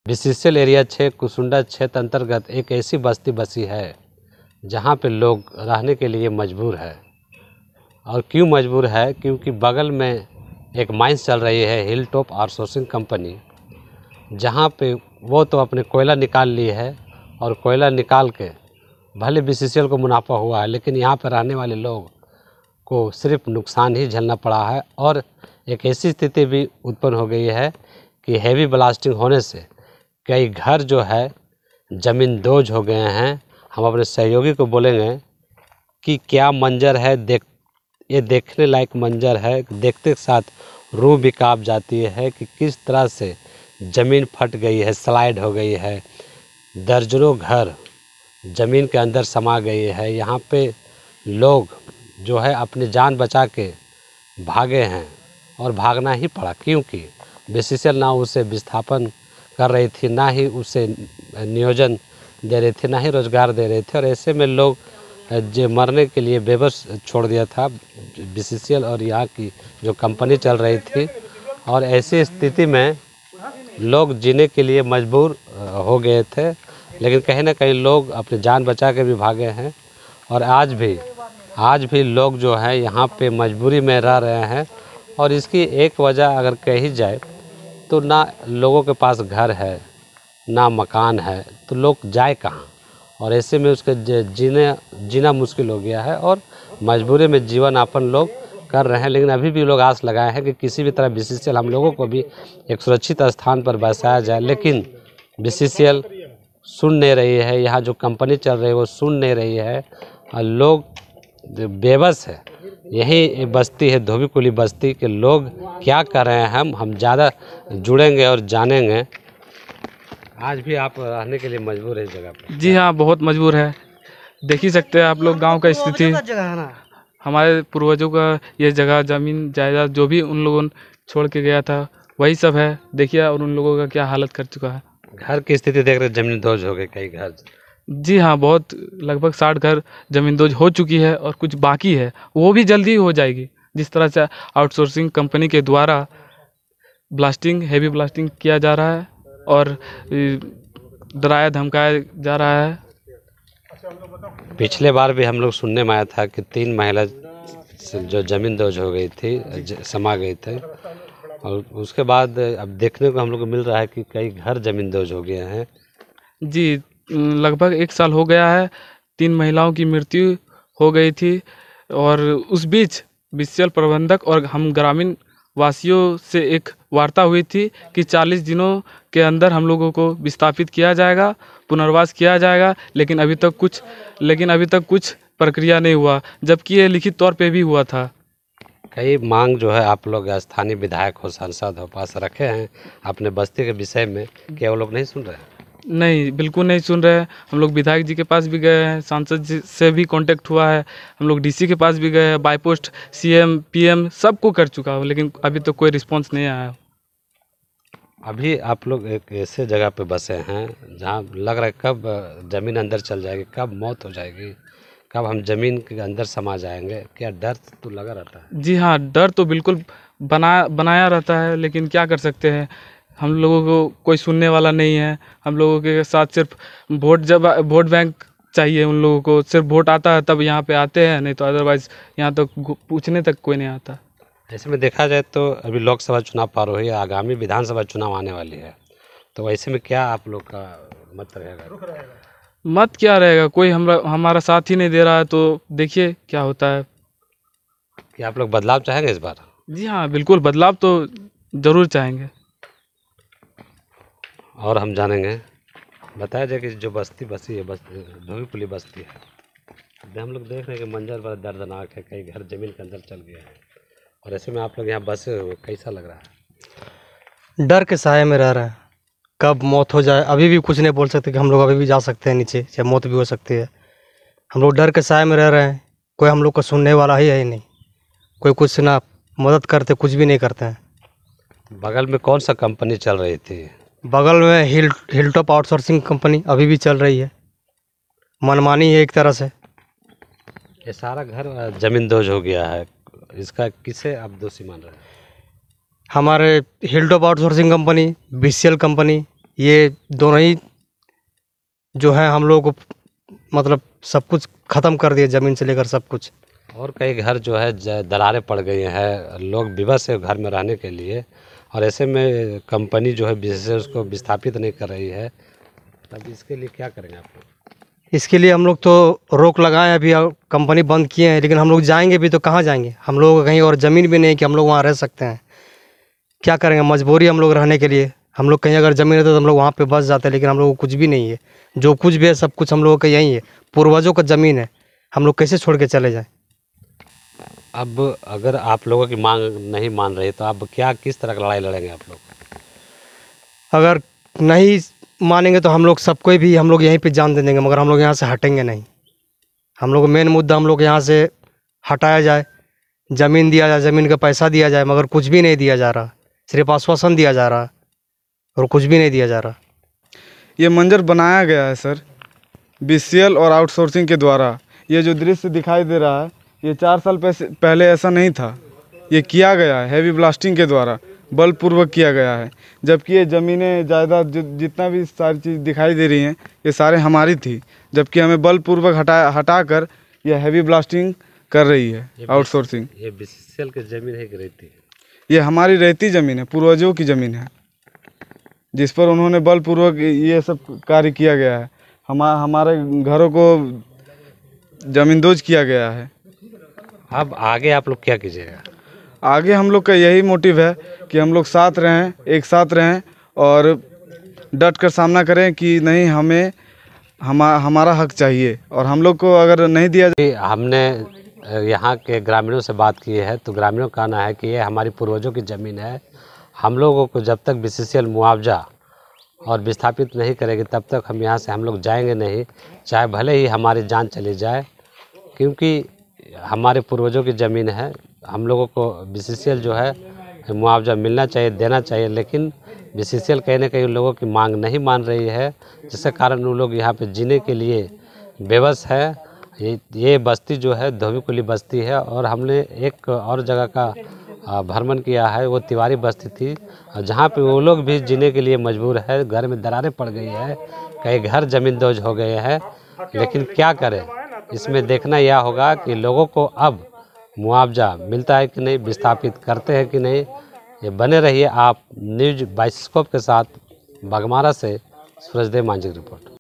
BCCL area 6 Kusunda क्षेत्र अंतर्गत एक ऐसी बस्ती बसी है जहाँ पे लोग रहने के लिए मजबूर है। और क्यों मजबूर है? क्योंकि बगल में एक माइंस चल रही है हिल टॉप आउटसोर्सिंग कंपनी, जहाँ पे वो तो अपने कोयला निकाल ली है और कोयला निकाल के भले बीसीसीएल को मुनाफा हुआ है, लेकिन यहाँ पर रहने वाले लोग को सिर्फ नुकसान ही झेलना पड़ा है। और एक ऐसी स्थिति भी उत्पन्न हो गई है कि हेवी ब्लास्टिंग होने से कई घर जो है ज़मींदोज हो गए हैं। हम अपने सहयोगी को बोलेंगे कि क्या मंजर है, ये देखने लायक मंजर है। देखते साथ रूह भी कांप जाती है कि किस तरह से ज़मीन फट गई है, स्लाइड हो गई है, दर्जनों घर ज़मीन के अंदर समा गई है। यहाँ पे लोग जो है अपनी जान बचा के भागे हैं और भागना ही पड़ा, क्योंकि बीसीसीएल ना उसे विस्थापन कर रही थी, ना ही उसे नियोजन दे रही थी, ना ही रोज़गार दे रहे थे। और ऐसे में लोग जो मरने के लिए बेबस छोड़ दिया था बीसीसीएल और यहाँ की जो कंपनी चल रही थी। और ऐसी स्थिति में लोग जीने के लिए मजबूर हो गए थे, लेकिन कहीं ना कहीं लोग अपनी जान बचा के भी भागे हैं। और आज भी लोग जो है यहाँ पे मजबूरी में रह रहे हैं। और इसकी एक वजह अगर कही जाए तो ना लोगों के पास घर है, ना मकान है, तो लोग जाए कहाँ? और ऐसे में उसके जीना मुश्किल हो गया है और मजबूरी में जीवन यापन लोग कर रहे हैं। लेकिन अभी भी लोग आस लगाए हैं कि किसी भी तरह बीसीसीएल हम लोगों को भी एक सुरक्षित स्थान पर बसाया जाए, लेकिन बीसीसीएल सुन नहीं रही है। यहाँ जो कंपनी चल रही है वो सुन नहीं रही है और लोग बेबस है। यही एक बस्ती है धोबीकुली बस्ती के लोग क्या कर रहे हैं हम ज़्यादा जुड़ेंगे और जानेंगे। आज भी आप रहने के लिए मजबूर है इस जगह पर? जी हाँ, बहुत मजबूर है। देख ही सकते हैं आप लोग गांव का स्थिति। हमारे पूर्वजों का ये जगह ज़मीन जायदाद जो भी उन लोगों ने छोड़ के गया था वही सब है। देखिए और उन लोगों का क्या हालत कर चुका है। घर की स्थिति देख रहे, ज़मींदोज हो गए कई घर। जी हाँ, बहुत लगभग 60 घर ज़मींदोज हो चुकी है और कुछ बाकी है, वो भी जल्दी हो जाएगी। जिस तरह से आउटसोर्सिंग कंपनी के द्वारा हेवी ब्लास्टिंग किया जा रहा है और डराया धमकाया जा रहा है। पिछले बार भी हम लोग सुनने में आया था कि 3 महिला जो ज़मींदोज हो गई थी, समा गई थी। और उसके बाद अब देखने को हम लोग को मिल रहा है कि कई घर ज़मींदोज हो गए हैं। जी, लगभग 1 साल हो गया है। 3 महिलाओं की मृत्यु हो गई थी और उस बीच बीसीसीएल प्रबंधक और हम ग्रामीण वासियों से एक वार्ता हुई थी कि 40 दिनों के अंदर हम लोगों को विस्थापित किया जाएगा, पुनर्वास किया जाएगा। लेकिन अभी तक कुछ प्रक्रिया नहीं हुआ, जबकि ये लिखित तौर पे भी हुआ था। कई मांग जो है आप लोग स्थानीय विधायक हो, सांसद हो पास रखे हैं अपने बस्ती के विषय में, क्या वो लोग नहीं सुन रहे हैं? नहीं, बिल्कुल नहीं सुन रहे हैं। हम लोग विधायक जी के पास भी गए हैं, सांसद जी से भी कांटेक्ट हुआ है, हम लोग डीसी के पास भी गए हैं, बाई पोस्ट सीएम पीएम सबको कर चुका हूँ, लेकिन अभी तो कोई रिस्पांस नहीं आया। अभी आप लोग एक ऐसे जगह पे बसे हैं जहाँ लग रहा है कब ज़मीन अंदर चल जाएगी, कब मौत हो जाएगी, कब हम ज़मीन के अंदर समा जाएंगे। क्या डर तो लगा रहता है? जी हाँ, डर तो बिल्कुल बनाया रहता है, लेकिन क्या कर सकते हैं। हम लोगों को कोई सुनने वाला नहीं है। हम लोगों के साथ सिर्फ वोट बैंक चाहिए, उन लोगों को सिर्फ वोट आता है तब यहाँ पे आते हैं, नहीं तो अदरवाइज़ यहाँ तो पूछने तक कोई नहीं आता। ऐसे में देखा जाए तो अभी लोकसभा चुनाव पार हुई है, आगामी विधानसभा चुनाव आने वाली है, तो ऐसे में क्या आप लोग का मत रहेगा? मत क्या रहेगा, कोई हमारा साथ ही नहीं दे रहा है, तो देखिए क्या होता है। क्या आप लोग बदलाव चाहेंगे इस बार? जी हाँ, बिल्कुल बदलाव तो ज़रूर चाहेंगे। और हम जानेंगे, बताया जाए कि जो बस्ती बसी है धोबीकुली बस्ती है, अभी हम लोग देख रहे हैं कि मंजर बड़ा दर्दनाक है, कई घर ज़मीन के अंदर चल गया है। और ऐसे में आप लोग यहाँ बसे हुए, कैसा लग रहा है? डर के साए में रह रहे हैं, कब मौत हो जाए अभी भी कुछ नहीं बोल सकते कि हम लोग अभी भी जा सकते हैं नीचे, चाहे मौत भी हो सकती है। हम लोग डर के साए में रह रहे हैं, कोई हम लोग को सुनने वाला ही है नहीं, कोई कुछ ना मदद करते, कुछ भी नहीं करते हैं। बगल में कौन सा कंपनी चल रही थी? बगल में हिल टॉप आउटसोर्सिंग कंपनी अभी भी चल रही है, मनमानी है एक तरह से। ये सारा घर ज़मींदोज हो गया है, इसका किसे आप दोषी मान रहे हैं? हमारे hill top outsourcing company, BCCL company ये दोनों ही जो है हम लोग को मतलब सब कुछ ख़त्म कर दिए, ज़मीन से लेकर सब कुछ। और कई घर जो है दरारें पड़ गई हैं, लोग विवश है घर में रहने के लिए, और ऐसे में कंपनी जो है विशेष उसको विस्थापित नहीं कर रही है। तब इसके लिए क्या करेंगे आप लोग? इसके लिए हम लोग तो रोक लगाए हैं, अभी कंपनी बंद किए हैं, लेकिन हम लोग जाएंगे भी तो कहाँ जाएंगे? हम लोग कहीं और ज़मीन भी नहीं कि हम लोग वहाँ रह सकते हैं। क्या करेंगे, मजबूरी हम लोग रहने के लिए। हम लोग कहीं अगर ज़मीन रहता तो हम लोग वहाँ पे बस जाते, लेकिन हम लोग को कुछ भी नहीं है। जो कुछ भी है सब कुछ हम लोगों का यहीं है, पूर्वजों का ज़मीन है, हम लोग कैसे छोड़ के चले जाएँ? अब अगर आप लोगों की मांग नहीं मान रही तो आप क्या किस तरह का लड़ाई लड़ेंगे आप लोग? अगर नहीं मानेंगे तो हम लोग सबको भी हम लोग यहीं पे जान दे देंगे, मगर हम लोग यहाँ से हटेंगे नहीं। हम लोग मेन मुद्दा हम लोग यहाँ से हटाया जाए, ज़मीन दिया जाए, ज़मीन का पैसा दिया जाए, मगर कुछ भी नहीं दिया जा रहा। सिर्फ आश्वासन दिया जा रहा और कुछ भी नहीं दिया जा रहा। ये मंजर बनाया गया है सर बीसीएल और आउटसोर्सिंग के द्वारा। ये जो दृश्य दिखाई दे रहा है ये 4 साल पहले ऐसा नहीं था। ये किया गया है हैवी ब्लास्टिंग के द्वारा, बलपूर्वक किया गया है। जबकि ये ज़मीनें जायदाद जितना भी सारी चीज़ दिखाई दे रही हैं ये सारे हमारी थी, जबकि हमें बलपूर्वक हटाकर ये हैवी ब्लास्टिंग कर रही है आउटसोर्सिंग। ये बीसीसीएल की ज़मीन है कि रहती है? ये हमारी रहती ज़मीन है, पूर्वजों की ज़मीन है, जिस पर उन्होंने बलपूर्वक ये सब कार्य किया गया है। हमारे घरों को ज़मींदोज किया गया है। अब आगे आप लोग क्या कीजिएगा? आगे हम लोग का यही मोटिव है कि हम लोग साथ रहें, एक साथ रहें और डट कर सामना करें कि नहीं हमें हमारा हक चाहिए, और हम लोग को अगर नहीं दिया जाए। हमने यहाँ के ग्रामीणों से बात की है तो ग्रामीणों का कहना है कि ये हमारी पूर्वजों की ज़मीन है। हम लोगों को जब तक बीसीसीएल मुआवजा और विस्थापित नहीं करेगी तब तक हम यहाँ से हम लोग जाएंगे नहीं, चाहे भले ही हमारी जान चली जाए, क्योंकि हमारे पूर्वजों की ज़मीन है। हम लोगों को बीसीसीएल जो है मुआवजा मिलना चाहिए, देना चाहिए, लेकिन बीसीसीएल कहीं ना कहीं उन लोगों की मांग नहीं मान रही है, जिसके कारण उन लोग यहाँ पे जीने के लिए बेबस है। ये बस्ती जो है धोबीकुली बस्ती है, और हमने एक और जगह का भ्रमण किया है, वो तिवारी बस्ती थी, जहाँ पे वो लोग भी जीने के लिए मजबूर है। घर में दरारें पड़ गई है, कई घर ज़मींदोज हो गए हैं, लेकिन क्या करें? इसमें देखना यह होगा कि लोगों को अब मुआवजा मिलता है कि नहीं, विस्थापित करते हैं कि नहीं। ये बने रहिए आप न्यूज़ बाइस्कोप के साथ। बाघमारा से सूरजदेव मांझी की रिपोर्ट।